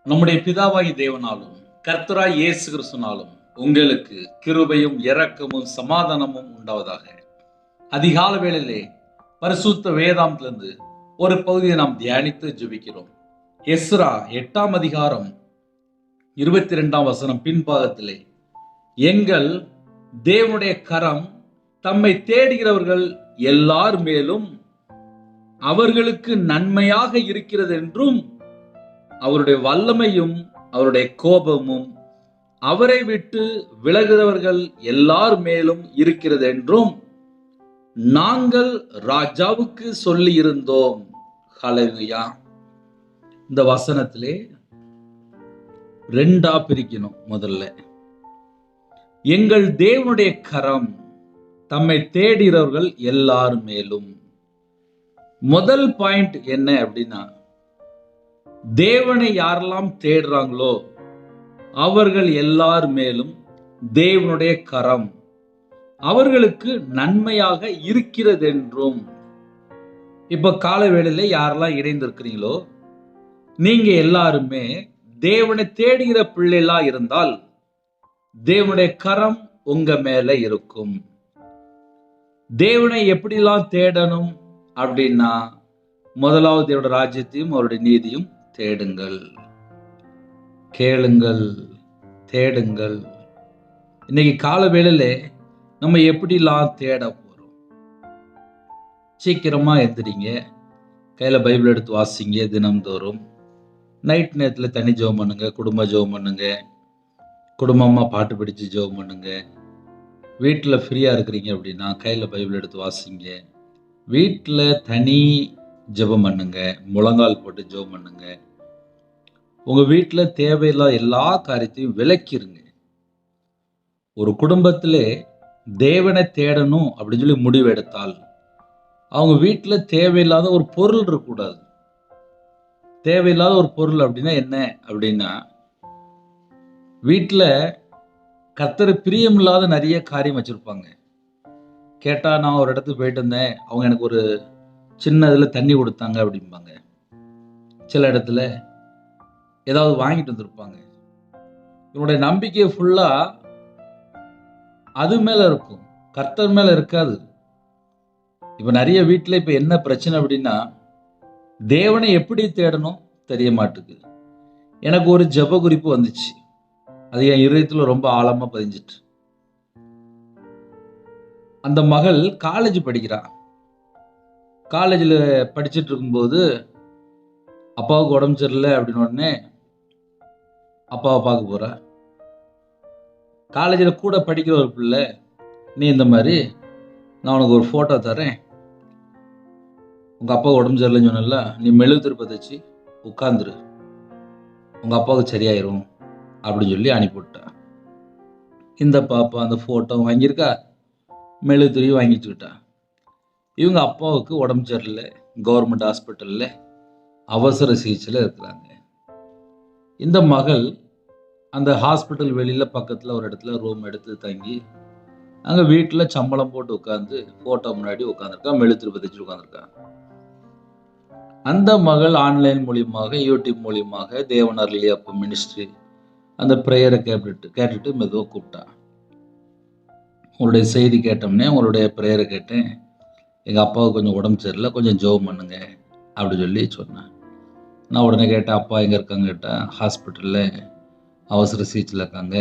நம்முடைய பிதாவாகி தேவனாலும் கர்த்தராய் இயேசு கிறிஸ்துனாலும் உங்களுக்கு கிருபையும் இரக்கமும் சமாதானமும் உண்டாவதாக. அதிகால வேளையிலே பரிசுத்த வேதாந்திலிருந்து ஒரு பகுதியை நாம் தியானித்து ஜெபிக்கிறோம். எஸ்ரா 8ஆம் அதிகாரம் 22ஆம் வசனம் பின்பாகத்திலே, எங்கள் தேவனுடைய கரம் தம்மை தேடுகிறவர்கள் எல்லார் மேலும் அவர்களுக்கு நன்மையாக இருக்கிறது என்றும், அவருடைய வல்லமையும் அவருடைய கோபமும் அவரை விட்டு விலகுகிறவர்கள் எல்லார் மேலும் இருக்கிறது என்றும் நாங்கள் ராஜாவுக்கு சொல்லி இருந்தோம். ஹல்லேலூயா. இந்த வசனத்திலே ரெண்டா பிரிக்கணும். முதல்ல, எங்கள் தேவனுடைய கரம் தம்மை தேடுகிறவர்கள் எல்லார் மேலும். முதல் பாயிண்ட் என்ன அப்படின்னா, தேவனை யாரெல்லாம் தேடுறாங்களோ அவர்கள் எல்லார் மேலும் தேவனுடைய கரம் அவர்களுக்கு நன்மையாக இருக்கிறது என்றும். இப்ப கால வேளையில யாரெல்லாம் இணைந்திருக்கிறீங்களோ நீங்க எல்லாருமே தேவனை தேடுகிற பிள்ளைகளா இருந்தால் தேவனுடைய கரம் உங்க மேல இருக்கும். தேவனை எப்படிலாம் தேடணும் அப்படின்னா, முதலாவது தேவனுடைய ராஜ்யத்தையும் அவருடைய நீதியும் தேடுங்கள், கேளுங்கள், தேடுங்கள். இன்னைக்கு கால வேளையில நம்ம எப்படிலாம் தேட போறோம்? சீக்கிரமா எந்திரிங்க, கையில பைபிள் எடுத்து வாசிங்க. தினம்தோறும் நைட் நேரத்தில் தனி ஜெபம் பண்ணுங்க, குடும்ப ஜெபம் பண்ணுங்க, குடும்பமா பாட்டு படிச்சு ஜெபம் பண்ணுங்க. வீட்டில் ஃப்ரீயா இருக்கிறீங்க அப்படின்னா கையில பைபிள் எடுத்து வாசிங்க. வீட்டில் தனி ஜெபம் பண்ணுங்க, முழங்கால் போட்டு ஜெபம் பண்ணுங்க. உங்க வீட்டில் தேவையில்லாத எல்லா காரியத்தையும் விலக்கிருங்க. ஒரு குடும்பத்திலே தேவனை தேடணும் அப்படின்னு சொல்லி முடிவு எடுத்தால் அவங்க வீட்டில் தேவையில்லாத ஒரு பொருள் இருக்கக்கூடாது. தேவையில்லாத ஒரு பொருள் அப்படின்னா என்ன அப்படின்னா, வீட்டில் கர்த்தர் பிரியமில்லாத நிறைய காரியம் வச்சிருப்பாங்க. கேட்டா, நான் ஒரு இடத்துக்கு போயிட்டு இருந்தேன், அவங்க எனக்கு ஒரு சின்ன இதில் தண்ணி கொடுத்தாங்க அப்படிம்பாங்க. சில இடத்துல ஏதாவது வாங்கிட்டு வந்திருப்பாங்க. இவனுடைய நம்பிக்கை ஃபுல்லா அது மேல இருக்கும், கர்த்தர் மேல இருக்காது. இப்ப நிறைய வீட்டுல இப்ப என்ன பிரச்சனை அப்படின்னா, தேவனை எப்படி தேடணும் தெரிய மாட்டுக்கு. எனக்கு ஒரு ஜெப குறிப்பு வந்துச்சு, அது என் இதயத்துல ரொம்ப ஆழமா பதிஞ்சிட்டு. அந்த மகள் காலேஜ் படிக்கிறா. காலேஜில் படிச்சுட்டு இருக்கும்போது அப்பாவுக்கு உடம்பு சரியில்லை அப்படின்னு உடனே அப்பாவை பார்க்க போறா. காலேஜில் கூட படிக்கிற ஒரு பிள்ளை, நீ இந்த மாதிரி நான் உனக்கு ஒரு ஃபோட்டோ தரேன், உங்கள் அப்பா உடம்பு சரியில்லைன்னு சொன்னல, நீ மெழுகு திருப்பத்தை வச்சு உட்காந்துரு, உங்கள் அப்பாவுக்கு சரியாயிரும் அப்படின்னு சொல்லி அனுப்பிவிட்டா. இந்த பாப்பா அந்த ஃபோட்டோ வாங்கியிருக்கா, மெழுகு திருவி வாங்கிச்சுக்கிட்டா. இவங்க அப்பாவுக்கு உடம்பு சரியில்லை, கவர்மெண்ட் ஹாஸ்பிட்டலில் அவசர சிகிச்சையில் இருக்கிறாங்க. இந்த மகள் அந்த ஹாஸ்பிட்டல் வெளியில் பக்கத்தில் ஒரு இடத்துல ரூம் எடுத்து தங்கி அங்கே வீட்டில் சம்பளம் போட்டு உட்காந்து ஃபோட்டோ முன்னாடி உட்காந்துருக்கா, மெழுகு திருப்பத்தை வச்சு உட்காந்துருக்கா. அந்த மகள் ஆன்லைன் மூலியமாக, யூடியூப் மூலியமாக தேவனார் அப்போ மினிஸ்ட்ரி அந்த ப்ரேயரை கேட்டுட்டு மெதுவாக கூப்பிட்டா. உங்களுடைய செய்தி கேட்டோம்னே உங்களுடைய ப்ரேயரை கேட்டேன், எங்கள் அப்பாவுக்கு கொஞ்சம் உடம்பு சரியில்லை, கொஞ்சம் ஜெபம் பண்ணுங்க அப்படி சொல்லி சொன்னேன். நான் உடனே கேட்டேன், அப்பா எங்கே இருக்காங்க கேட்டேன். ஹாஸ்பிட்டலில் அவசர சிகிச்சையில் இருக்காங்க,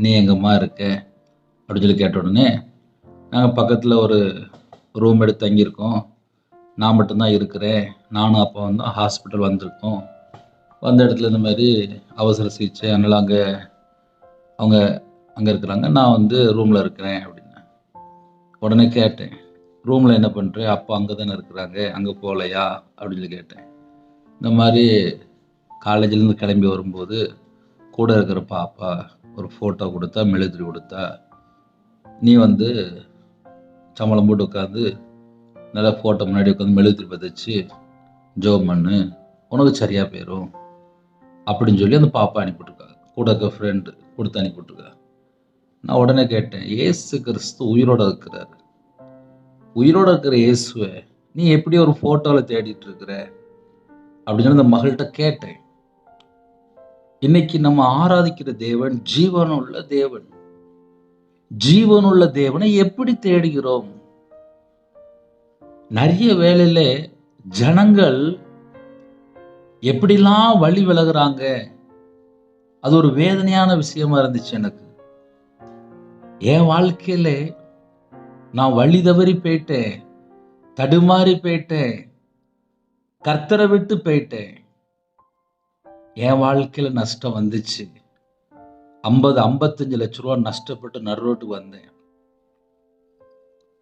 நீ எங்கம்மா இருக்க அப்படின்னு சொல்லி கேட்ட உடனே, நாங்கள் பக்கத்தில் ஒரு ரூம் எடுத்து தங்கியிருக்கோம், நான் மட்டும்தான் இருக்கிறேன், நானும் அப்பா வந்து ஹாஸ்பிட்டல் வந்திருக்கோம், வந்த இடத்துல இந்த மாதிரி அவசர சிகிச்சை, அதனால் அவங்க அங்கே இருக்கிறாங்க, நான் வந்து ரூமில் இருக்கிறேன் அப்படின்னா. உடனே கேட்டேன், ரூமில் என்ன பண்ணுறேன், அப்பா அங்கே தானே இருக்கிறாங்க, அங்கே போகலையா அப்படின்னு சொல்லி கேட்டேன். இந்த மாதிரி காலேஜிலேருந்து கிளம்பி வரும்போது கூட இருக்கிற பாப்பா ஒரு ஃபோட்டோ கொடுத்தா, மெழுகு கொடுத்தா, நீ வந்து சம்பளம் போட்டு உட்காந்து நல்லா ஃபோட்டோ முன்னாடி உட்காந்து மெழுகு பதிச்சு ஜெபம் பண்ணு, உனக்கு சரியாக போயிடும் அப்படின்னு சொல்லி அந்த பாப்பா அனுப்பிவிட்ருக்கா. கூட இருக்க ஃப்ரெண்டு கொடுத்து அனுப்பிவிட்ருக்கா. நான் உடனே கேட்டேன், இயேசு கிறிஸ்து உயிரோட இருக்கிறார், உயிரோட இருக்கிற இயேசுவை நீ எப்படி ஒரு ஃபோட்டோவில் தேடிட்டு இருக்கிற அப்படின்னு அந்த மகள்கிட்ட கேட்டேன். இன்னைக்கு நம்ம ஆராதிக்கிற தேவன் ஜீவனுள்ள தேவன். ஜீவனுள்ள தேவனை எப்படி தேடுகிறோம்? நிறைய வேளையில ஜனங்கள் எப்படிலாம் வழி விலகுறாங்க. அது ஒரு வேதனையான விஷயமா இருந்துச்சு எனக்கு. என் வாழ்க்கையில நான் வழி தவறி போயிட்டேன், தடுமாறி போயிட்டேன், கர்த்தரை விட்டு போயிட்டேன். என் வாழ்க்கையில நஷ்டம் வந்துச்சு. 55 லட்ச ரூபா நஷ்டப்பட்டு நடுரோட்டுக்கு வந்தேன்.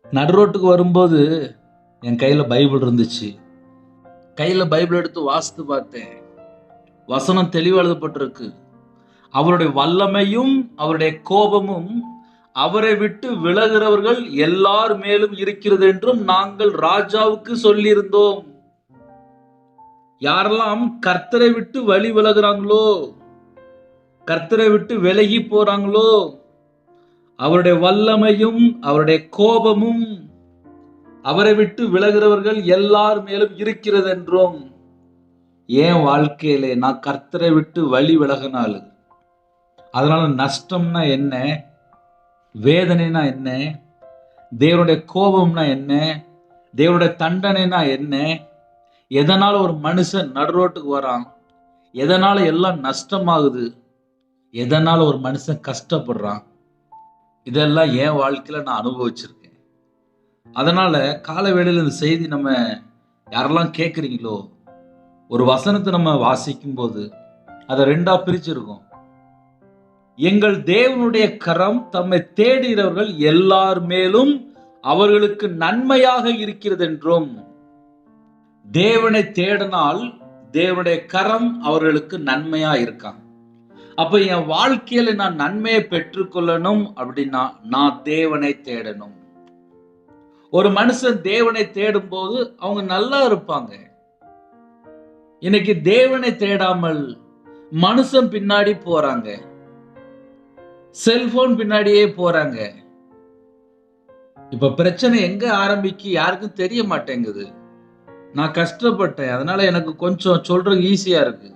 நடுரோட்டுக்கு வரும்போது என் கையில பைபிள் இருந்துச்சு. கையில பைபிள் எடுத்து வாசித்து பார்த்தேன். வசனம் தெளிவா எழுதப்பட்டிருக்கு. அவருடைய வல்லமையும் அவருடைய கோபமும் அவரை விட்டு விலகிறவர்கள் எல்லார் மேலும் இருக்கிறது என்றும் நாங்கள் ராஜாவுக்கு சொல்லியிருந்தோம். யாரெல்லாம் கர்த்தரை விட்டு வழி விலகுறாங்களோ, கர்த்தரை விட்டு விலகி போறாங்களோ, அவருடைய வல்லமையும் அவருடைய கோபமும் அவரை விட்டு விலகிறவர்கள் எல்லார் மேலும் இருக்கிறது என்றும். என் வாழ்க்கையிலே நான் கர்த்தரை விட்டு வழி விலகினாலு, அதனால நஷ்டம்னா என்ன, வேதனைனா என்ன, தேவனுடைய கோபம்னா என்ன, தேவனுடைய தண்டனைனா என்ன, எதனால ஒரு மனுஷன் நடுரோட்டுக்கு வரான், எதனால எல்லாம் நஷ்டமாகுது, எதனால ஒரு மனுஷன் கஷ்டப்படுறான், இதெல்லாம் என் வாழ்க்கையில நான் அனுபவிச்சிருக்கேன். அதனால கால வேளையில் இந்த செய்தி நம்ம யாரெல்லாம் கேட்குறீங்களோ, ஒரு வசனத்தை நம்ம வாசிக்கும் போது அதை 2ஆ பிரிச்சிருக்கோம். எங்கள் தேவனுடைய கரம் தம்மை தேடுகிறவர்கள் எல்லார் மேலும் அவர்களுக்கு நன்மையாக இருக்கிறது என்றும். தேவனை தேடினால் தேவனுடைய கரம் அவர்களுக்கு நன்மையா இருக்கான். அப்ப என் வாழ்க்கையில நான் நன்மையை பெற்றுக்கொள்ளணும் அப்படின்னா நான் தேவனை தேடணும். ஒரு மனுஷன் தேவனை தேடும் போது அவங்க நல்லா இருப்பாங்க. இன்னைக்கு தேவனை தேடாமல் மனுஷன் பின்னாடி போறாங்க, செல்போன் பின்னாடியே போறாங்க. இப்ப பிரச்சனை எங்க ஆரம்பிக்கு யாருக்கும் தெரிய மாட்டேங்குது. நான் கஷ்டப்பட்டேன், அதனால எனக்கு கொஞ்சம் சொல்றது ஈஸியா இருக்கு.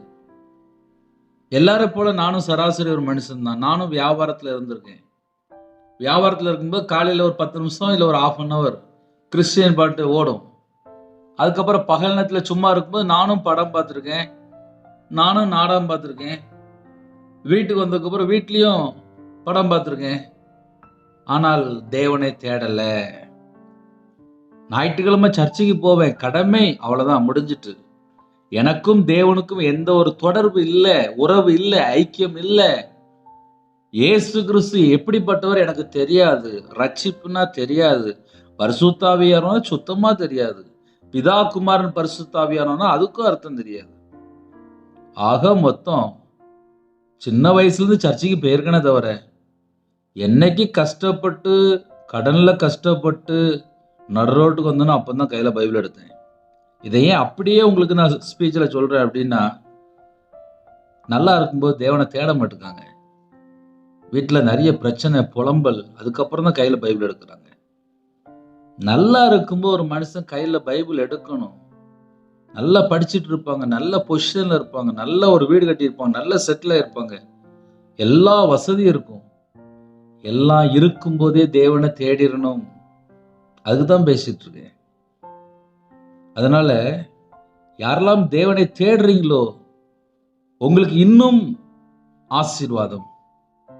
எல்லாரும் போல நானும் சராசரி ஒரு மனுஷன் தான். நானும் வியாபாரத்துல இருந்திருக்கேன். வியாபாரத்துல இருக்கும்போது காலையில ஒரு 10 நிமிஷம் இல்ல ஒரு 1/2 hour கிறிஸ்டியன் பாட்டு ஓடும். அதுக்கப்புறம் பகல் நேரத்துல சும்மா இருக்கும்போது நானும் படம் பார்த்துருக்கேன், நானும் நாடகம் பார்த்துருக்கேன். வீட்டுக்கு வந்ததுக்கப்புறம் வீட்லயும் படம் பார்த்துருக்கேன். ஆனால் தேவனை தேடல. ஞாயிற்றுக்கிழமை சர்ச்சைக்கு போவேன், கடமை, அவ்வளவுதான், முடிஞ்சிட்டு. எனக்கும் தேவனுக்கும் எந்த ஒரு தொடர்பு இல்லை, உறவு இல்லை, ஐக்கியம் இல்லை. இயேசு கிறிஸ்து எப்படிப்பட்டவர் எனக்கு தெரியாது, ரட்சிப்புனா தெரியாது, பரிசுத்த ஆவியானவர்னா சுத்தமா தெரியாது, பிதா குமாரன் பரிசுத்த ஆவியானவர்னா அதுக்கும் அர்த்தம் தெரியாது. ஆக மொத்தம் சின்ன வயசுல இருந்து சர்ச்சைக்கு போயிருக்கனே தவிர என்னைக்கு கஷ்டப்பட்டு கடன்ல கஷ்டப்பட்டு நடுரோட்டுக்கு வந்தோன்னா அப்பதான் கையில பைபிள் எடுத்தேன். இதையே அப்படியே உங்களுக்கு நான் ஸ்பீச்சில் சொல்றேன் அப்படின்னா, நல்லா இருக்கும்போது தேவனை தேட மாட்டேங்காங்க. வீட்டில் நிறைய பிரச்சனை, புலம்பல், அதுக்கப்புறம் தான் கையில பைபிள் எடுக்கிறாங்க. நல்லா இருக்கும்போது ஒரு மனுஷன் கையில பைபிள் எடுக்கணும். நல்லா படிச்சுட்டு இருப்பாங்க, நல்ல பொசிஷன்ல இருப்பாங்க, நல்ல ஒரு வீடு கட்டியிருப்பாங்க, நல்ல செட்டில் இருப்பாங்க, எல்லா வசதியும் இருக்கும். எல்லாம் இருக்கும் போதே தேவனை தேடிடணும், அதுதான் பேசிட்டு இருக்கேன். அதனால யாரெல்லாம் தேவனை தேடுறீங்களோ உங்களுக்கு இன்னும் ஆசீர்வாதம்,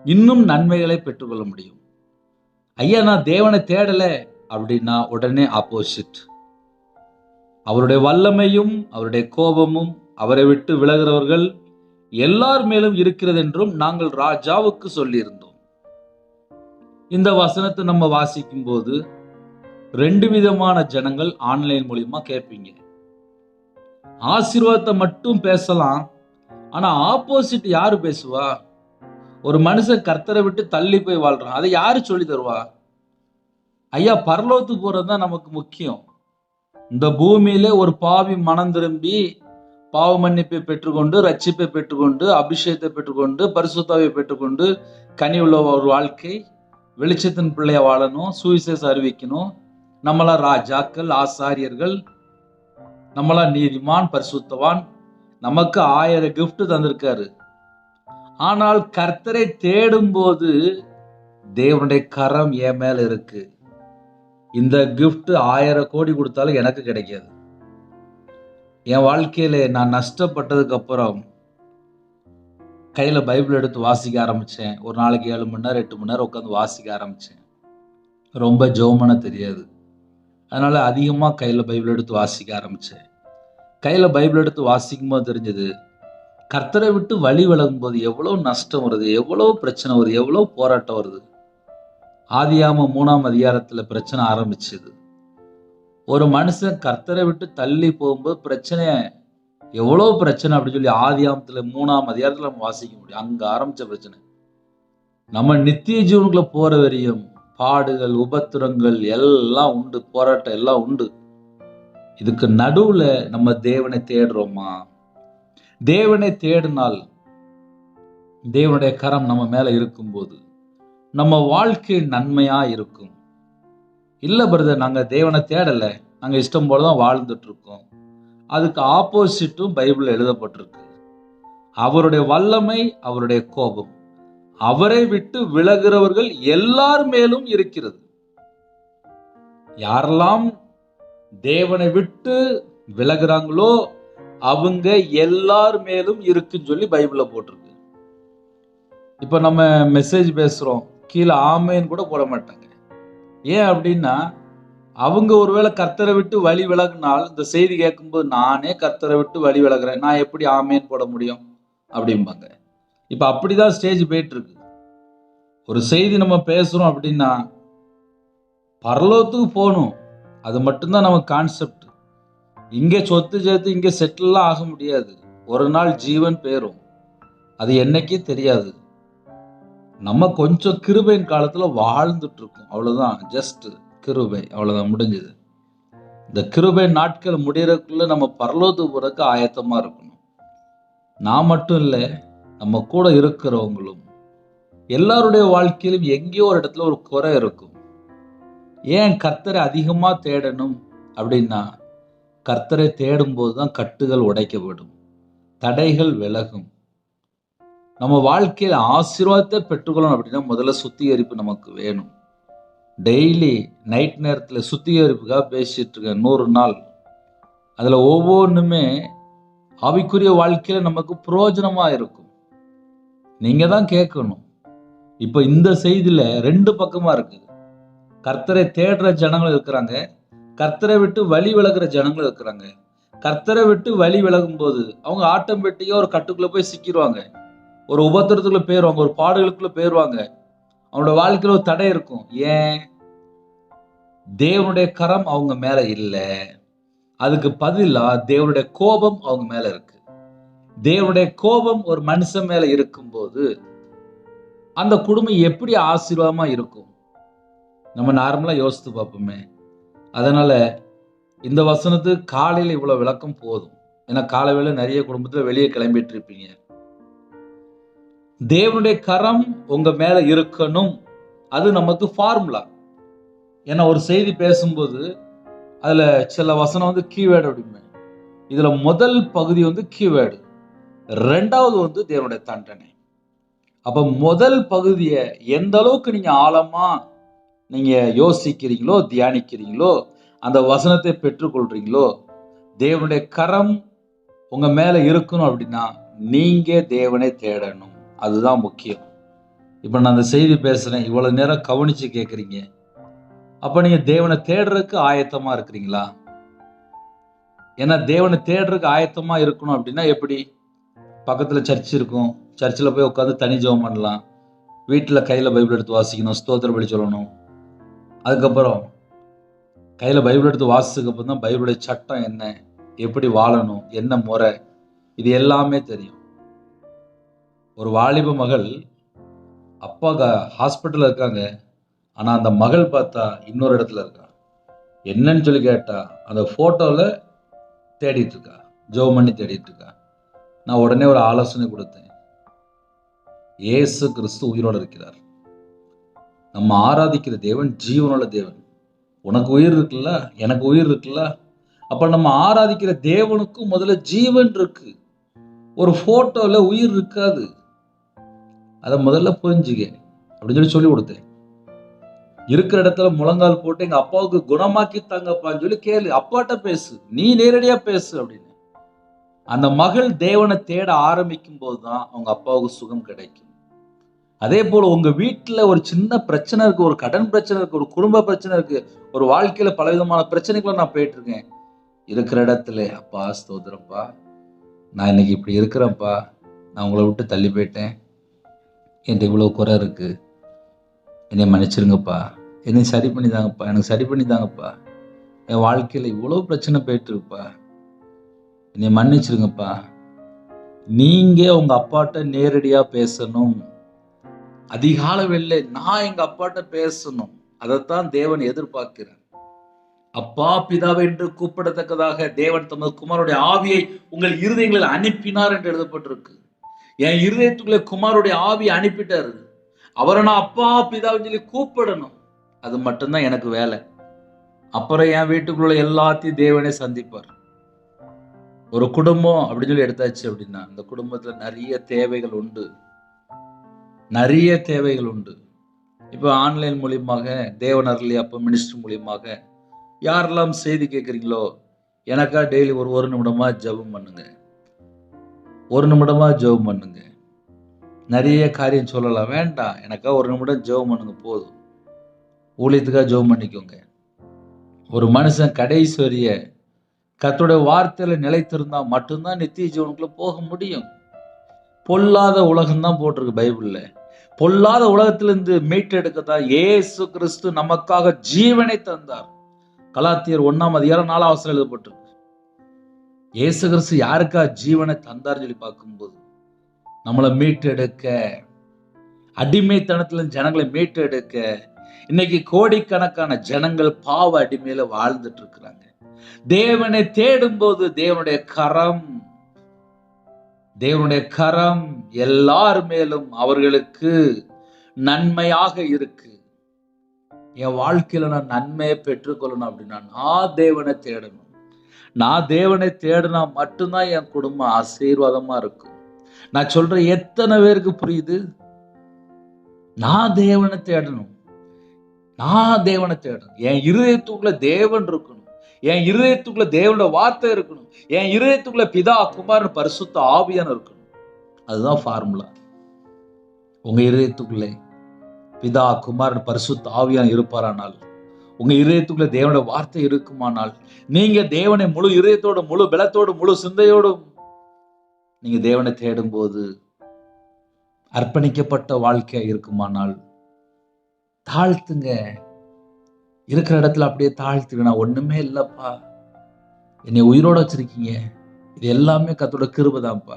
இன்னும் நன்மைகளை பெற்றுக்கொள்ள முடியும். ஐயா நான் தேவனை தேடல அப்படின்னா உடனே ஆப்போசிட். அவருடைய வல்லமையும் அவருடைய கோபமும் அவரை விட்டு விலகிறவர்கள் எல்லார் மேலும் இருக்கிறது என்றும் நாங்கள் ராஜாவுக்கு சொல்லியிருந்தோம். இந்த வசனத்தை நம்ம வாசிக்கும் போது 2 விதமான ஜனங்கள் ஆன்லைன் மூலியமா கேட்பீங்க. ஆசீர்வாதத்தை மட்டும் பேசலாம், ஆனா ஆப்போசிட் யாரு பேசுவா? ஒரு மனுஷன் கர்த்தரை விட்டு தள்ளி போய் வாழ்றான், அதை யாரு சொல்லி தருவா? ஐயா பரலோகத்துக்கு போறதுதான் நமக்கு முக்கியம். இந்த பூமியில ஒரு பாவி மனம் திரும்பி பாவ மன்னிப்பை பெற்றுக்கொண்டு, ரட்சிப்பை பெற்றுக்கொண்டு, அபிஷேகத்தை பெற்றுக்கொண்டு, பரிசுத்தாவை பெற்றுக்கொண்டு, கனி உள்ள ஒரு வாழ்க்கை, வெளிச்சத்தின் பிள்ளைய வாழணும், சுவிசேஷம் அறிவிக்கணும். நம்மளா ராஜாக்கள், ஆசாரியர்கள், நம்மளா நீதிமான், பரிசுத்தவான், நமக்கு 1000 gift தந்திருக்காரு. ஆனால் கர்த்தரை தேடும் போது தேவனுடைய கரம் என் மேல இருக்கு. இந்த கிஃப்ட் 1000 கோடி கொடுத்தாலும் எனக்கு கிடைக்காது. என் வாழ்க்கையில நான் நஷ்டப்பட்டதுக்கு அப்புறம் கையில பைபிள் எடுத்து வாசிக்க ஆரம்பிச்சேன். ஒரு நாளைக்கு 7 மணி நேரம் 8 மணி நேரம் உட்காந்து வாசிக்க ஆரம்பிச்சேன். ரொம்ப ஜெபம் பண்ண தெரியாது. அதனால அதிகமா கையில பைபிள் எடுத்து வாசிக்க ஆரம்பிச்சேன். கையில பைபிள் எடுத்து வாசிக்கும் போது தெரிஞ்சது, கர்த்தரை விட்டு வழி விலகும் போது எவ்வளவு நஷ்டம் வருது, எவ்வளவு பிரச்சனை வருது, எவ்வளவு போராட்டம் வருது. ஆதியாகமம் 3ஆம் அதிகாரத்துல பிரச்சனை ஆரம்பிச்சது. ஒரு மனுஷன் கர்த்தரை விட்டு தள்ளி போகும்போது பிரச்சனை எவ்வளவு பிரச்சனை அப்படின்னு சொல்லி ஆதியாகமத்துல 3ஆம் அதிகாரத்துல நம்ம வாசிக்க முடியும். அங்க ஆரம்பிச்ச பிரச்சனை நம்ம நித்திய ஜீவனுக்குள்ள போற வரையும் பாடுகள், உபத்திரங்கள் எல்லாம் உண்டு, போராட்டம் எல்லாம் உண்டு. இதுக்கு நடுவுல நம்ம தேவனை தேடுறோமா? தேவனை தேடினால் தேவனுடைய கரம் நம்ம மேல இருக்கும்போது நம்ம வாழ்க்கை நன்மையா இருக்கும். இல்ல பிரதர், நாங்க தேவனை தேடல, நாங்க இஷ்டம் போலதான் வாழ்ந்துட்டு இருக்கோம். அதுக்கு ஆப்போசிட்டும் பைபிள்ல எழுதப்பட்டிருக்கு. அவருடைய வல்லமை, அவருடைய கோபம் அவரை விட்டு விலகிறவர்கள் எல்லார் மேலும் இருக்கிறது. யாரெல்லாம் தேவனை விட்டு விலகுறாங்களோ அவங்க எல்லார் மேலும் இருக்குன்னு சொல்லி பைபிள்ல போட்டிருக்கு. இப்ப நம்ம மெசேஜ் பேசுறோம், கீழே ஆமேன்னு கூட போட மாட்டாங்க. ஏன் அப்படின்னா, அவங்க ஒருவேளை கர்த்தரை விட்டு வழி விலகினால் இந்த செய்தி கேட்கும்போது, நானே கர்த்தரை விட்டு வழி விலகுறேன், நான் எப்படி ஆமேன்னு போட முடியும் அப்படிம்பாங்க. இப்ப அப்படிதான் ஸ்டேஜ் போயிட்டு இருக்கு. ஒரு செய்தி நம்ம பேசுறோம் அப்படின்னா பரலோகத்துக்கு போகணும், அது மட்டும்தான் நம்ம கான்செப்ட். இங்க சொத்து சேர்த்து இங்க செட்டில்லாம் ஆக முடியாது. ஒரு நாள் ஜீவன் பேரும், அது என்னைக்கே தெரியாது. நம்ம கொஞ்சம் கிருபையின் காலத்துல வாழ்ந்துட்டு இருக்கோம், அவ்வளவுதான். ஜஸ்ட் கிருபை, அவ்வளவுதான், முடிஞ்சது. இந்த கிருபை நாட்கள் முடியறதுக்குள்ள நம்ம பரலோகத்துக்கு போறதுக்கு ஆயத்தமா இருக்கணும். நான் மட்டும் இல்லை, நம்ம கூட இருக்கிறவங்களும். எல்லாருடைய வாழ்க்கையிலும் எங்கேயோ ஒரு இடத்துல ஒரு குறை இருக்கும். ஏன் கர்த்தரை அதிகமா தேடணும் அப்படின்னா, கர்த்தரை தேடும் போதுதான் கட்டுகள் உடைக்கப்படும், தடைகள் விலகும். நம்ம வாழ்க்கையில ஆசீர்வாதத்தை பெற்றுக்கொள்ளணும் அப்படின்னா முதல்ல சுத்திகரிப்பு நமக்கு வேணும். டெய்லி நைட் நேரத்துல சுத்திகரிப்புக்காக பேசிட்டு இருக்கேன் 100 நாள். அதுல ஒவ்வொன்றுமே ஆவிக்குரிய வாழ்க்கையில நமக்கு பிரயோஜனமா இருக்கும். நீங்க தான் கேட்கணும். இப்ப இந்த செய்தியில 2 பக்கமா இருக்கு. கர்த்தரை தேடுற ஜனங்கள் இருக்கிறாங்க, கர்த்தரை விட்டு வழி விலகுற ஜனங்கள் இருக்கிறாங்க. கர்த்தரை விட்டு வழி விலகும் போது அவங்க ஆட்டோமேட்டிக்கா ஒரு கட்டுக்குள்ள போய் சிக்கிடுவாங்க, ஒரு உபத்திரத்துக்குள்ள போயிருவாங்க, ஒரு பாடுகளுக்குள்ள போயிருவாங்க. அவனோட வாழ்க்கையில ஒரு தடை இருக்கும். ஏன்? தேவனுடைய கரம் அவங்க மேல இல்லை. அதுக்கு பதிலா தேவனுடைய கோபம் அவங்க மேல இருக்கு. தேவனுடைய கோபம் ஒரு மனுஷன் மேல இருக்கும்போது அந்த குடும்பம் எப்படி ஆசீர்வாதமா இருக்கும்? நம்ம நார்மலா யோசித்து பார்ப்போமே. அதனால இந்த வசனத்துக்கு காலையில இவ்வளவு விளக்கம் போதும். ஏன்னா காலையில நிறைய குடும்பத்துல வெளியே கிளம்பிட்டு இருப்பீங்க. தேவனுடைய கரம் உங்க மேல இருக்கணும், அது நமக்கு ஃபார்முலா. ஏன்னா ஒரு செய்தி பேசும்போது அதுல சில வசனம் வந்து கீவேர்டு அப்படிமே. இதுல முதல் பகுதி வந்து கீவேர்டு, 2வது தேவனுடைய தண்டனை. அப்ப முதல் பகுதியை எந்த அளவுக்கு நீங்க ஆழமா நீங்க யோசிக்கிறீங்களோ, தியானிக்கிறீங்களோ, அந்த வசனத்தை பெற்றுக்கொள்றீங்களோ, தேவனுடைய கரம் உங்க மேல இருக்கணும் அப்படின்னா நீங்க தேவனை தேடணும். அதுதான் முக்கியம். இப்ப நான் அந்த செய்தி பேசுறேன், இவ்வளவு நேரம் கவனிச்சு கேட்கறீங்க. அப்ப நீங்க தேவனை தேடுறதுக்கு ஆயத்தமா இருக்கிறீங்களா? ஏன்னா தேவனை தேடுறதுக்கு ஆயத்தமா இருக்கணும் அப்படின்னா எப்படி? பக்கத்துல சர்ச் இருக்கும், சர்ச்சில் போய் உட்காந்து தனி ஜெபம் பண்ணலாம். வீட்டில் கையில் பைபிள் எடுத்து வாசிக்கணும், ஸ்தோத்திர படி சொல்லணும். அதுக்கப்புறம் கையில் பைபிள் எடுத்து வாசிச்சதுக்கு அப்புறம் தான் பைபிளுடைய சட்டம் என்ன, எப்படி வாழணும், என்ன முறை, இது எல்லாமே தெரியும். ஒரு வாலிப மகள் அப்பா ஹாஸ்பிட்டல்ல இருக்காங்க, ஆனா அந்த மகள் பார்த்தா இன்னொரு இடத்துல இருக்கா. என்னன்னு சொல்லி கேட்டா அந்த போட்டோல தேடிட்டு இருக்கா, ஜெபம் பண்ணி தேடிட்டு இருக்கா. நான் உடனே ஒரு ஆலோசனை கொடுத்தேன். இயேசு கிறிஸ்து உயிரோடு இருக்கிறார். நம்ம ஆராதிக்கிற தேவன் ஜீவனுள்ள தேவன். உனக்கு உயிர் இருக்குல்ல, எனக்கு உயிர் இருக்குல்ல. அப்ப நம்ம ஆராதிக்கிற தேவனுக்கும் முதல்ல ஜீவன் இருக்கு. ஒரு போட்டோல உயிர் இருக்காது. அதை முதல்ல புரிஞ்சுக்க அப்படின்னு சொல்லி கொடுத்தேன். இருக்கிற இடத்துல முழங்கால் போட்டு எங்க அப்பாவுக்கு குணமாக்கி தாங்கப்பான்னு சொல்லி கேளு, அப்பாட்ட பேசு, நீ நேரடியா பேசு அப்படின்னு. அந்த மகள் தேவனை தேட ஆரம்பிக்கும் போதுதான் அவங்க அப்பாவுக்கு சுகம் கிடைக்கும். அதே போல உங்க வீட்டுல ஒரு சின்ன பிரச்சனை இருக்கு, ஒரு கடன் பிரச்சனை இருக்கு, ஒரு குடும்ப பிரச்சனை இருக்கு, ஒரு வாழ்க்கையில பலவிதமான பிரச்சனைகளை நான் போயிட்டு இருக்கேன். இருக்கிற இடத்துல அப்பா ஸ்தோத்திரப்பா, நான் இன்னைக்கு இப்படி இருக்கிறேன்ப்பா, நான் உங்களை விட்டு தள்ளி போயிட்டேன், என்கிட்ட இவ்வளவு குறை இருக்கு, என்னை மன்னிச்சிருங்கப்பா, என்னை சரி பண்ணி தாங்கப்பா, எனக்கு சரி பண்ணி தாங்கப்பா, என் வாழ்க்கையில இவ்வளவு பிரச்சனை போயிட்டு இருக்குப்பா, என்னை மன்னிச்சிருங்கப்பா. நீங்க உங்க அப்பாட்ட நேரடியா பேசணும். அதிகால வேளை நான் எங்க அப்பாட்ட பேசணும். அதைத்தான் தேவன் எதிர்பார்க்கிறார். அப்பா பிதாவை என்று கூப்பிடத்தக்கதாக தேவன் தமது குமாரனுடைய ஆவியை உங்கள் இருதயங்களில் அனுப்பினார் என்று எழுதப்பட்டிருக்கு. என் இருதயத்துக்குள்ளே குமாரனுடைய ஆவியை அனுப்பிட்டாரு. அவரை நான் அப்பா பிதாவை சொல்லி கூப்பிடணும். அது மட்டும்தான் எனக்கு வேலை. அப்புறம் என் வீட்டுக்குள்ள எல்லாத்தையும் தேவனே சந்திப்பார். ஒரு குடும்பம் அப்படின்னு சொல்லி எடுத்தாச்சு அப்படின்னா அந்த குடும்பத்துல நிறைய தேவைகள் உண்டு, நிறைய தேவைகள் உண்டு. இப்போ ஆன்லைன் மூலியமாக தேவன் அருளிய அப்ப மினிஸ்டர் மூலியமாக யாரெல்லாம் செய்தி கேட்குறீங்களோ எனக்கா டெய்லி ஒரு நிமிடமா ஜெபம் பண்ணுங்க, ஒரு நிமிடமா ஜெபம் பண்ணுங்க. நிறைய காரியம் சொல்லலாம், வேண்டாம், எனக்கா ஒரு நிமிடம் ஜெபம் பண்ணுங்க போதும். ஊழியத்துக்காக ஜெபம் பண்ணிக்கோங்க. ஒரு மனுஷன் கடைசி வரிய கர்த்தருடைய வார்த்தையில நிலைத்திருந்தா மட்டும்தான் நித்திய ஜீவனுக்குள்ள போக முடியும். பொல்லாத உலகம் தான் போட்டிருக்கு பைபிள்ல. பொல்லாத உலகத்திலிருந்து மீட்டெடுக்கத்தான் இயேசு கிறிஸ்து நமக்காக ஜீவனை தந்தார். கலாத்தியர் 1:4 எழுதப்பட்டிருக்கு. இயேசு கிறிஸ்து யாருக்கா ஜீவனை தந்தார் சொல்லி பார்க்கும்போது நம்மளை மீட்டெடுக்க, அடிமைத்தனத்துல ஜனங்களை மீட்டெடுக்க. இன்னைக்கு கோடிக்கணக்கான ஜனங்கள் பாவ அடிமையில வாழ்ந்துட்டு இருக்கிறாங்க. தேவனை தேடும் போது தேவனுடைய கரம் எல்லார் மேலும் அவர்களுக்கு நன்மையாக இருக்கு. என் வாழ்க்கையில நான் நன்மையை பெற்றுக்கொள்ளணும் அப்படின்னா நான் தேவனை தேடணும். நான் தேவனை தேடினா மட்டும்தான் என் குடும்பம் ஆசீர்வாதமா இருக்கும். நான் சொல்ற எத்தனை பேருக்கு புரியுது? நான் தேவனை தேடணும். என் இருதயத்துக்குள்ள தேவன் இருக்கணும். என் இருதயத்துக்குள்ள தேவனுடைய வார்த்தை இருக்கணும். என் இருதயத்துக்குள்ள பிதா குமாரன் பரிசுத்த ஆவியானவர் இருக்கணும். அதுதான் ஃபார்முலா. உங்க இருதயத்துக்குள்ளே பிதா குமாரன் பரிசுத்த ஆவியானவர் இருப்பாரானால், உங்க இருதயத்துக்குள்ள தேவனுடைய வார்த்தை இருக்குமானால், நீங்க தேவனை முழு இருதயத்தோடு, முழு பலத்தோடு, முழு சிந்தையோடும் நீங்க தேவனை தேடும் போது அர்ப்பணிக்கப்பட்ட வாழ்க்கையா இருக்குமானால் தாழ்த்துங்க. இருக்கிற இடத்துல அப்படியே தாழ்த்துங்க. நான் ஒண்ணுமே இல்லப்பா, என்னை உயிரோட வச்சிருக்கீங்க, இது எல்லாமே கர்த்தரோட கிருபைதான்ப்பா,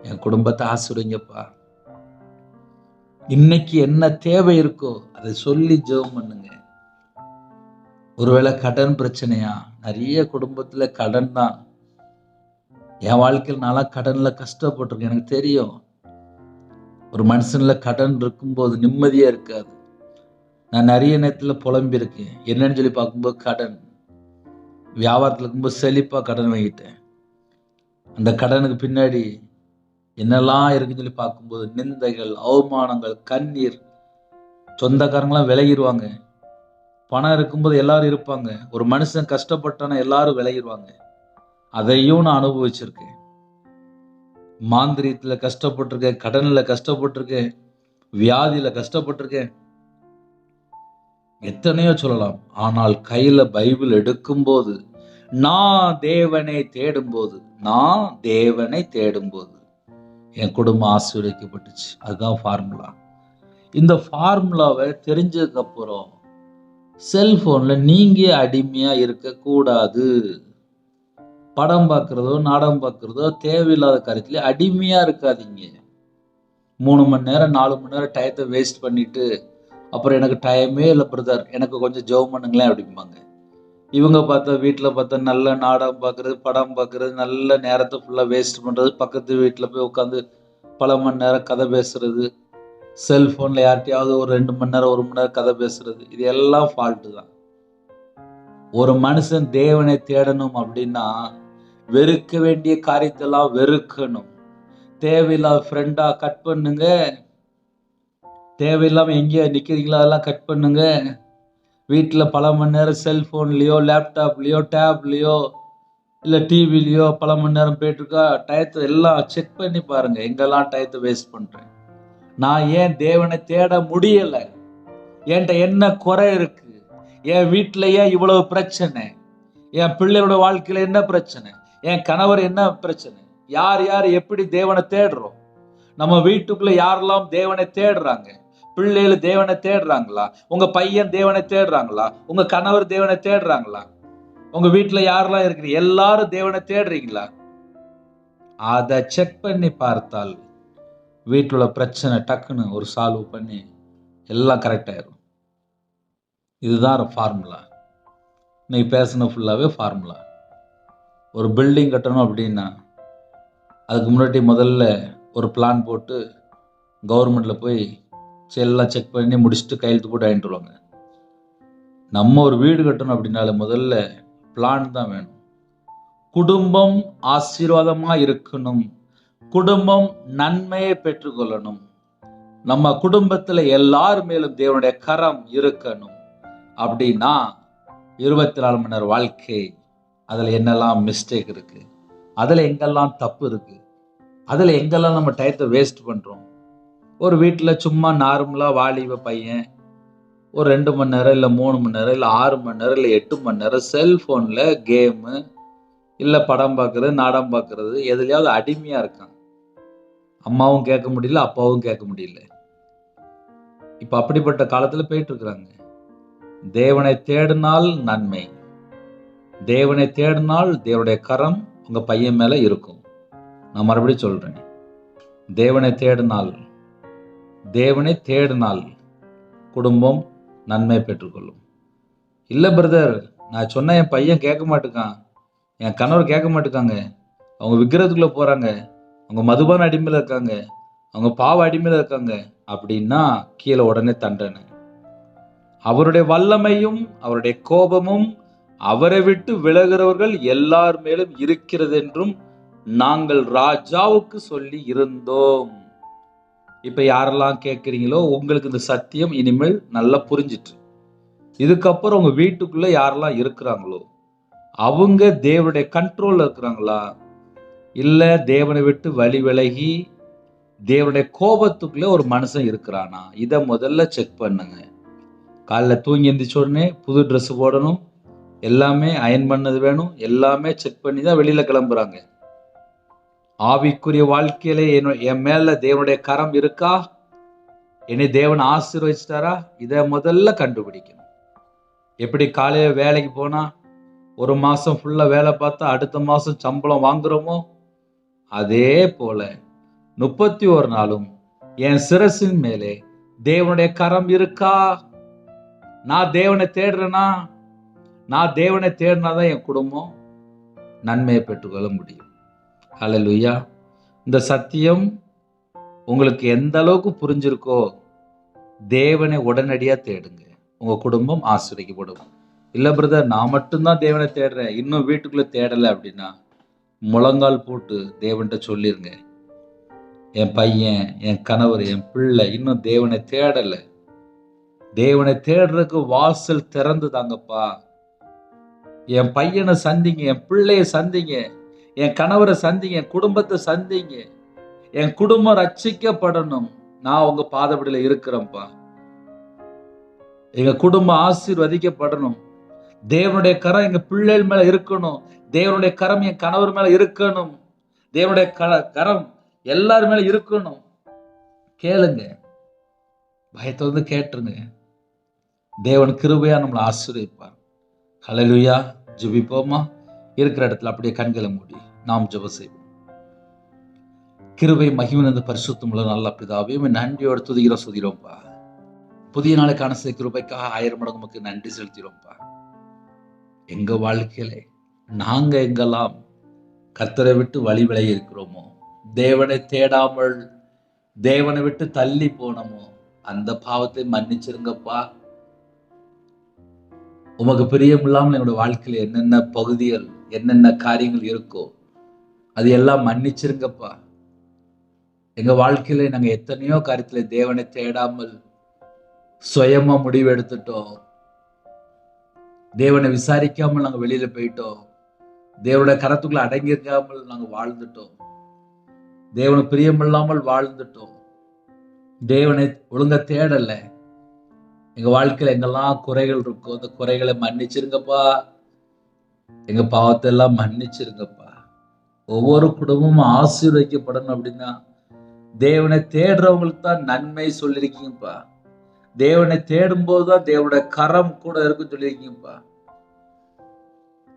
என் குடும்பத்தை ஆசீர்வதிங்கப்பா. இன்னைக்கு என்ன தேவை இருக்கோ அதை சொல்லி ஜெபம் பண்ணுங்க. ஒருவேளை கடன் பிரச்சனையா? நிறைய குடும்பத்துல கடன் தான். என் வாழ்க்கையில் நான்லாம் கடன்ல கஷ்டப்பட்டிருக்கேன், எனக்கு தெரியும். ஒரு மனுஷன்ல கடன் இருக்கும்போது நிம்மதியா இருக்காது. நான் நிறைய நேரத்துல புலம்பி இருக்கேன். என்னன்னு சொல்லி பார்க்கும்போது கடன். வியாபாரத்துல இருக்கும்போது செழிப்பா கடன் வாங்கிட்டேன். அந்த கடனுக்கு பின்னாடி என்னெல்லாம் இருக்குன்னு சொல்லி பார்க்கும்போது நிந்தைகள், அவமானங்கள், கண்ணீர். சொந்தக்காரங்களாம் விலகிடுவாங்க. பணம் இருக்கும்போது எல்லாரும் இருப்பாங்க. ஒரு மனுஷன் கஷ்டப்பட்டானா எல்லாரும் விலகிடுவாங்க. அதையும் நான் அனுபவிச்சிருக்கேன். மாந்திரியத்துல கஷ்டப்பட்டிருக்கேன், கடன்ல கஷ்டப்பட்டிருக்கேன், வியாதியில கஷ்டப்பட்டிருக்கேன், எத்தனையோ சொல்லலாம். ஆனால் கையில பைபிள் எடுக்கும்போது, நான் தேவனை தேடும்போது என் குடும்பம் ஆசீர்வதிக்கப்பட்டுச்சு. அதுதான் ஃபார்முலா. இந்த ஃபார்முலாவை தெரிஞ்சதுக்கு அப்புறம் செல்போன்ல நீங்க அடிமையா இருக்கக்கூடாது. படம் பார்க்கறதோ, நாடகம் பார்க்கறதோ, தேவையில்லாத காரியத்துல அடிமையா இருக்காதீங்க. 3 மணி நேரம் 4 மணி நேரம் டயத்தை வேஸ்ட் பண்ணிட்டு அப்புறம் எனக்கு டைமே இல்லை பிரதர், எனக்கு கொஞ்சம் ஜெபம் பண்ணுங்களேன் அப்படிம்பாங்க. இவங்க பார்த்தா வீட்டில் பார்த்தா நல்ல நாடகம் பார்க்கறது, படம் பார்க்கறது, நல்ல நேரத்தை ஃபுல்லாக வேஸ்ட் பண்ணுறது, பக்கத்து வீட்டில் போய் உட்காந்து பல மணி நேரம் கதை பேசுறது, செல்ஃபோனில் யார்கிட்டையாவது ஒரு 2 மணி நேரம் 1 மணி நேரம் கதை பேசுறது, இது எல்லாம் ஃபால்ட்டு தான். ஒரு மனுஷன் தேவனை தேடணும் அப்படின்னா வெறுக்க வேண்டிய காரியத்தெல்லாம் வெறுக்கணும். தேவையில்லாத ஃப்ரெண்டா கட் பண்ணுங்க. தேவையில்லாமல் எங்கேயோ நிற்கிறீங்களோ அதெல்லாம் கட் பண்ணுங்க. வீட்டில் பல மணி நேரம் செல்ஃபோன்லேயோ லேப்டாப்லேயோ டேப்லேயோ இல்லை டிவிலேயோ பல மணி நேரம் போயிட்டுருக்கா, டயத்தை எல்லாம் செக் பண்ணி பாருங்கள், எங்கெல்லாம் டயத்தை வேஸ்ட் பண்ணுறேன். நான் ஏன் தேவனை தேட முடியலை? என்கிட்ட என்ன குறை இருக்கு? என் வீட்டில் ஏன் இவ்வளவு பிரச்சனை? என் பிள்ளையோட வாழ்க்கையில் என்ன பிரச்சனை? என் கணவர் என்ன பிரச்சனை? யார் யார் எப்படி தேவனை தேடுறோம்? நம்ம வீட்டுக்குள்ள யாரெல்லாம் தேவனை தேடுறாங்க? பிள்ளைகள் தேவனை தேடுறாங்களா? உங்க பையன் தேவனை தேடுறாங்களா? உங்க கணவர் தேவனை தேடுறாங்களா? உங்க வீட்டுல யாரெல்லாம் இருக்கிறீங்க? எல்லாரும் தேவனை தேடுறீங்களா? அதை செக் பண்ணி பார்த்தால் வீட்டில் உள்ள பிரச்சனை டக்குன்னு ஒரு சால்வ் பண்ணி எல்லாம் கரெக்ட் ஆயிரும். இதுதான் ஃபார்முலா. இன்னைக்கு பேசின ஃபுல்லாகவே ஃபார்முலா. ஒரு பில்டிங் கட்டணும் அப்படின்னா அதுக்கு முன்னாடி முதல்ல ஒரு பிளான் போட்டு கவர்மெண்ட்டில் போய் எல்லாம் செக் பண்ணி முடிச்சுட்டு கையெழுத்து போட்டு வாங்கிட்டு வருவாங்க. நம்ம ஒரு வீடு கட்டணும் அப்படின்னால முதல்ல பிளான் தான் வேணும். குடும்பம் ஆசீர்வாதமாக இருக்கணும், குடும்பம் நன்மையை பெற்றுக்கொள்ளணும், நம்ம குடும்பத்தில் எல்லார் மேலும் தேவனுடைய கரம் இருக்கணும் அப்படின்னா 24 மணி நேரம் வாழ்க்கை, அதில் என்னெல்லாம் மிஸ்டேக் இருக்குது, அதில் எங்கெல்லாம் தப்பு இருக்குது, அதில் எங்கெல்லாம் நம்ம டயத்தை வேஸ்ட் பண்ணுறோம். ஒரு வீட்டில் சும்மா நார்மலாக வாலிப பையன் ஒரு 2 மணி நேரம் இல்லை 3 மணி நேரம் இல்லை 6 மணி நேரம் இல்லை 8 மணி நேரம் செல்ஃபோனில் கேமு இல்லை படம் பார்க்குறது நாடகம் பார்க்குறது எதுலையாவது அடிமையாக இருக்காங்க. அம்மாவும் கேட்க முடியல, அப்பாவும் கேட்க முடியல. இப்போ அப்படிப்பட்ட காலத்தில் போயிட்டுருக்குறாங்க. தேவனை தேடினால் நன்மை, தேவனை தேடினால் தேவனுடைய கரம் உங்கள் பையன் மேலே இருக்கும். நான் மறுபடியும் சொல்கிறேன், தேவனை தேடினால் குடும்பம் நன்மை பெற்றுக்கொள்ளும். இல்லை பிரதர், நான் சொன்ன என் பையன் கேட்க மாட்டேக்கான், என் கணவர் கேட்க மாட்டேக்காங்க, அவங்க விக்கிரத்துக்குள்ளே போகிறாங்க, அவங்க மதுபான அடிமையில் இருக்காங்க, அவங்க பாவ அடிமையில் இருக்காங்க அப்படின்னா கீழே உடனே தண்டனை. அவருடைய வல்லமையும் அவருடைய கோபமும் அவரை விட்டு விலகிறவர்கள் எல்லார் மேலும் இருக்கிறது என்றும் நாங்கள் ராஜாவுக்கு சொல்லி இருந்தோம். இப்ப யாரெல்லாம் கேட்குறீங்களோ உங்களுக்கு இந்த சத்தியம் இனிமேல் நல்லா புரிஞ்சிட்டு, இதுக்கப்புறம் உங்க வீட்டுக்குள்ள யாரெல்லாம் இருக்கிறாங்களோ அவங்க தேவனுடைய கண்ட்ரோல்ல இருக்கிறாங்களா, இல்ல தேவனை விட்டு வழி விலகி தேவனுடைய கோபத்துக்குள்ள ஒரு மனுஷன் இருக்கிறானா, இதை முதல்ல செக் பண்ணுங்க. காலைல தூங்கி எந்திரிச்ச உடனே புது ட்ரெஸ் போடணும், எல்லாமே அயன் பண்ணது வேணும், எல்லாமே செக் பண்ணி தான் வெளியில கிளம்புறாங்க. ஆவிக்குரிய வாழ்க்கையிலே என் மேல தேவனுடைய கரம் இருக்கா, என்னை தேவன் ஆசீர்வதிச்சிட்டாரா, இதை முதல்ல கண்டுபிடிக்கணும். எப்படி காலையில வேலைக்கு போனா ஒரு மாசம் ஃபுல்லா வேலை பார்த்தா அடுத்த மாசம் சம்பளம் வாங்குறோமோ, அதே போல 31 நாளும் என் சிரசின் மேலே தேவனுடைய கரம் இருக்கா? நான் தேவனை தேடுறேனா? நான் தேவனை தேடினாதான் என் குடும்பம் நன்மையை பெற்றுக்கொள்ள முடியும். ஹல்லேலூயா. இந்த சத்தியம் உங்களுக்கு எந்த அளவுக்கு புரிஞ்சிருக்கோ, தேவனை உடனடியா தேடுங்க, உங்க குடும்பம் ஆசீர்வதிக்கப்படும். இல்லை பிரதர், நான் மட்டும்தான் தேவனை தேடுறேன், இன்னும் வீட்டுக்குள்ள தேடலை அப்படின்னா முழங்கால் போட்டு தேவன்கிட்ட சொல்லிருங்க, என் பையன், என் கணவர், என் பிள்ளை இன்னும் தேவனை தேடலை, தேவனை தேடுறதுக்கு வாசல் திறந்து தாங்கப்பா. என் பையனை சந்திங்க, என் பிள்ளைய சந்திங்க, என் கணவரை சந்திங்க, என் குடும்பத்தை சந்திங்க, என் குடும்பம் ரட்சிக்கப்படணும், நான் உங்க பாதப்படியில இருக்கிறேன்ப்பா, எங்க குடும்பம் ஆசீர்வதிக்கப்படணும், தேவனுடைய கரம் எங்க பிள்ளைகள் மேல இருக்கணும், தேவனுடைய கரம் என் கணவர் மேல இருக்கணும், தேவனுடைய கரம் எல்லாரும் மேல இருக்கணும். கேளுங்க, பயத்தை வந்து கேட்டுருங்க, தேவன் கிருபையா நம்மளை ஆசீர்வதிப்பார். ஹல்லேலூயா. ஜெபிப்போமா? இருக்கிற இடத்துல அப்படியே கண்களை மூடி நாம் ஜெபம் செய்வோம். கிருபை மகிமைந்த பரிசுத்தமுள்ள நல்ல பிதாவே, நன்றியோடு துதிக்கிறோம், சுதிரோம்ப்பா. புதிய நாளைக்கான கிருபைக்காக 1000 மடங்கு நமக்கு நன்றி செலுத்திரோம்ப்பா. எங்க வாழ்க்கையில நாங்க எங்கெல்லாம் கர்த்தரை விட்டு வழி விலகி இருக்கிறோமோ, தேவனை தேடாமல் தேவனை விட்டு தள்ளி போனோமோ, அந்த பாவத்தை மன்னிச்சிருங்கப்பா. உமக்கு பிரியம் இல்லாமல் என்னோட வாழ்க்கையில என்னென்ன பகுதிகள் என்னென்ன காரியங்கள் இருக்கோ அது எல்லாம் மன்னிச்சிருங்கப்பா. எங்க வாழ்க்கையில நாங்க எத்தனையோ காரியத்துல தேவனை தேடாமல் சுயமா முடிவு எடுத்துட்டோம். தேவனை விசாரிக்காமல் நாங்க வெளியில போயிட்டோம். தேவனுடைய கரத்துக்குள்ள அடங்கி இருக்காமல் நாங்க வாழ்ந்துட்டோம். தேவனை பிரியமில்லாமல் வாழ்ந்துட்டோம். தேவனை ஒழுங்கா தேடல. எங்க வாழ்க்கையில எங்கெல்லாம் குறைகள் இருக்கோ அந்த குறைகளை மன்னிச்சிருங்கப்பா. எங்க பாவத்தை எல்லாம் மன்னிச்சிருங்கப்பா. ஒவ்வொரு குடும்பமும் ஆசீர்வதிக்கப்படணும் அப்படின்னா தேவனை தேடுறவங்களுக்கு தான் நன்மை சொல்லியிருக்கீங்கப்பா. தேவனை தேடும் போதுதான் தேவனுடைய கரம் கூட இருக்குன்னு சொல்லியிருக்கீங்கப்பா.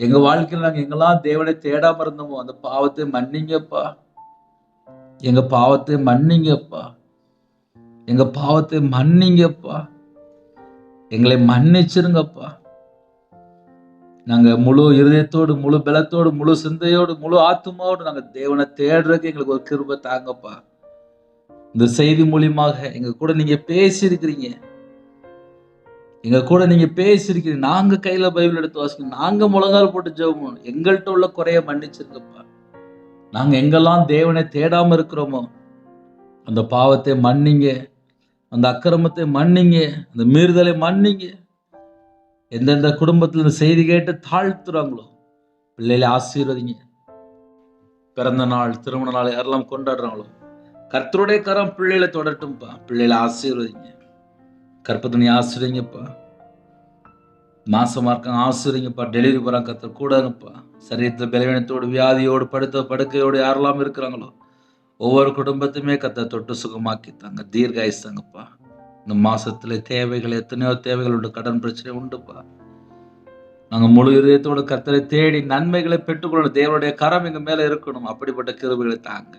எங்க வாழ்க்கையில் நாங்க எங்கெல்லாம் தேவனை தேடாம இருந்தோமோ அந்த பாவத்தை மன்னிங்கப்பா. எங்க பாவத்தை மன்னிங்கப்பா. எங்க பாவத்தை மன்னிங்கப்பா. எங்களை மன்னிச்சிருங்கப்பா. நாங்க முழு இருதயத்தோடு, முழு பலத்தோடு, முழு சிந்தையோடு, முழு ஆத்துமாவோடு நாங்க தேவனை தேடுறதுக்கு எங்களுக்கு ஒரு கிருபை தாங்கப்பா. இந்த செய்தி மூலியமாக எங்க கூட நீங்க பேசியிருக்கிறீங்க. நாங்க கையில பைபிள் எடுத்து வாசிக்கணும். நாங்க முழங்கால் போட்டு ஜெபம் எங்கள்கிட்ட உள்ள குறைய மன்னிச்சிருக்கப்பா. நாங்க எங்கெல்லாம் தேவனை தேடாம இருக்கிறோமோ அந்த பாவத்தை மன்னிங்க, அந்த அக்கிரமத்தை மன்னிங்க, அந்த மீறுதலை மன்னிங்க. எந்தெந்த குடும்பத்தில் இந்த செய்தி கேட்டு தாழ்த்துறாங்களோ பிள்ளைகளை ஆசீர்வதிங்க. பிறந்த நாள், திருமண நாள் யாரெல்லாம் கொண்டாடுறாங்களோ கர்த்தருடைய கரம் பிள்ளைகளை தொடட்டும்பா. பிள்ளைகளை ஆசீர்வதிங்க. கற்பத்தினி ஆசீர்வதிங்கப்பா. மாசமா இருக்காங்க ஆசீர்வதிங்கப்பா. டெலிவரி போறாங்க கர்த்தர் கூடப்பா. சரீரத்தில் பலவீனத்தோடு, வியாதியோடு, படுக்கையோடு யாரெல்லாம் இருக்கிறாங்களோ ஒவ்வொரு குடும்பத்தையுமே கர்த்தர் தொட்டு சுகமாக்கித்தாங்க. தீர்காயுஸ்தாங்கப்பா. இந்த மாசத்துல தேவைகள் எத்தனையோ தேவைகள் உண்டு. கடன் பிரச்சனை உண்டுப்பா. நாங்க முழு இதயத்தோடு கர்த்தரை தேடி நன்மைகளை பெற்றுக்கொள்ளணும். தேவனுடைய கரம் எங்க மேல இருக்கணும். அப்படிப்பட்ட கிருபைகளை தாங்க.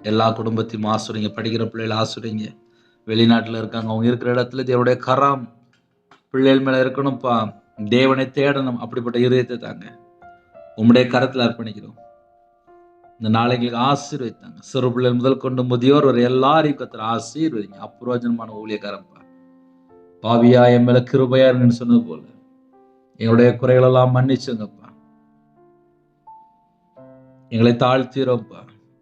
எல்லா குடும்பத்தையும் ஆசுரிங்க. படிக்கிற பிள்ளைகளை ஆசுரிங்க. வெளிநாட்டுல இருக்காங்க, அவங்க இருக்கிற இடத்துல தேவனுடைய கரம் பிள்ளைகள் மேல இருக்கணும்ப்பா. தேவனை தேடணும். அப்படிப்பட்ட இதயத்தை தாங்க. உம்முடைய கரத்துல அர்ப்பணிக்கிறோம். இந்த நாளைங்களுக்கு ஆசீர்வதித்தாங்க. சிறு பிள்ளைகள் முதல் கொண்டு முதியோர் வரை எல்லாரையும் கர்த்தர் ஆசீர்வதிங்க. அப்புரோஜனமான ஊழியக்காரப்பா. பாவியா என் மேல கிருபையா இருங்கன்னு சொன்னது போல எங்களுடைய குறைகள் எல்லாம் மன்னிச்சுங்கப்பா. எங்களை தாழ்த்திரோம்ப்பா.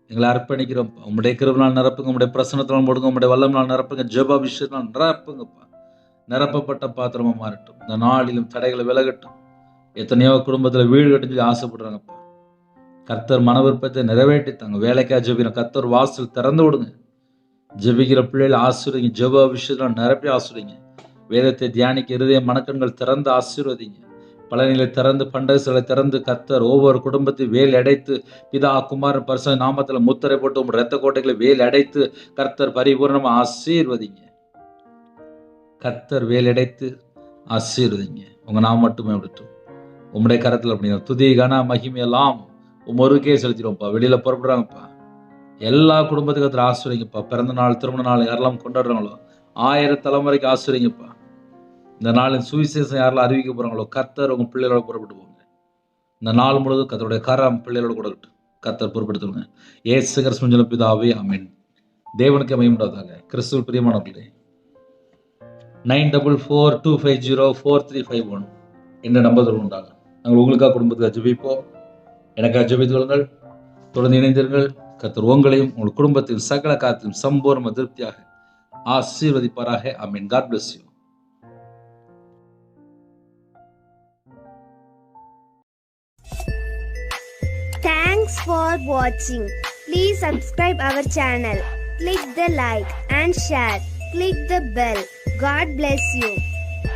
எங்களை அர்ப்பணிக்கிறோம்ப்பா. உங்களுடைய கிருபையால் நிரப்புங்க. உங்களுடைய பிரசன்னத்தால் போடுங்க. உங்களுடைய வல்லமையால் நிரப்புங்க. ஜெபாபிஷேகத்தால் நிரப்புங்கப்பா. நிரப்பப்பட்ட பாத்திரமா மாறட்டும். இந்த நாளிலும் தடைகளை விலகட்டும். எத்தனையோ குடும்பத்துல வீடு கட்டி சொல்லி ஆசைப்படுறாங்கப்பா. கர்த்தர் மன விருப்பத்தை நிறைவேற்றித்தாங்க. வேலைக்கா ஜெபிக்கிற கர்த்தர் வாசல் திறந்து விடுங்க. ஜெபிக்கிற பிள்ளைகளை ஆசீர்வதிங்க. ஜெப விஷயத்தால் நிரப்பி ஆசீர்வதிங்க. வேதத்தை தியானிக்க இருதய மனக்கண்கள் திறந்து ஆசீர்வதிங்க. பழனிகளை திறந்து, பண்டகங்களை திறந்து கர்த்தர் ஒவ்வொரு குடும்பத்தையும் வேல் அடைத்து, பிதா குமாரன் பரிசுத்த நாமத்துல முத்திரை போட்டு உங்க இரத்த கோட்டைகளை வேல் அடைத்து கர்த்தர் பரிபூர்ணமா ஆசீர்வதிங்க. கர்த்தர் வேல் அடைத்து ஆசீர்வதிங்க. உங்க நாம் மட்டுமே விடட்டும். உம்முடைய கரத்துல அப்படின்னா துதி கன மகிமையெல்லாம் ஒருக்கே செலுத்திடுவோம்ப்பா. வெளியில புறப்படுறாங்கப்பா. எல்லா குடும்பத்துக்கு கர்த்தர் ஆசீர்வதிங்கப்பா. பிறந்த நாள், திருமண நாள் யாரெல்லாம் கொண்டாடுறாங்களோ 1000 தலைமுறைக்கு ஆசீர்வதிங்கப்பா. இந்த நாளின் சுவிசேஷம் யாரெல்லாம் அறிவிக்க போறாங்களோ கர்த்தர் உங்க பிள்ளைகளோட புறப்பட்டு போங்க. இந்த நாள் முழுவதும் கர்த்தருடைய கரம் பிள்ளைகளோட கொடுக்கட்டும். கர்த்தர் பொறுப்படுத்துங்க. இயேசு கிறிஸ்துவின் பிதாவே ஆமென். தேவனுக்கு மகிமை உண்டாவதாக. கிறிஸ்துவில் பிரியமானவர்களே, 9442504351 என்ற நம்பர் உண்டாங்க. நாங்கள் உங்களுக்காக குடும்பத்துக்காக ஜெபிப்போம். எனக்காக ஜெபித்துக் கொள்ளுங்கள். தொடர்ந்து இணைந்தீர்கள். கர்த்தர் உங்களையும் உங்கள் குடும்பத்தையும் சகல காலத்திலும் சம்பூர்ண திருப்தியாக ஆசீர்வதிப்பாராக. ஆமென். God bless you. Thanks for watching. Please subscribe our channel. Click the like and share. Click the bell. God bless you.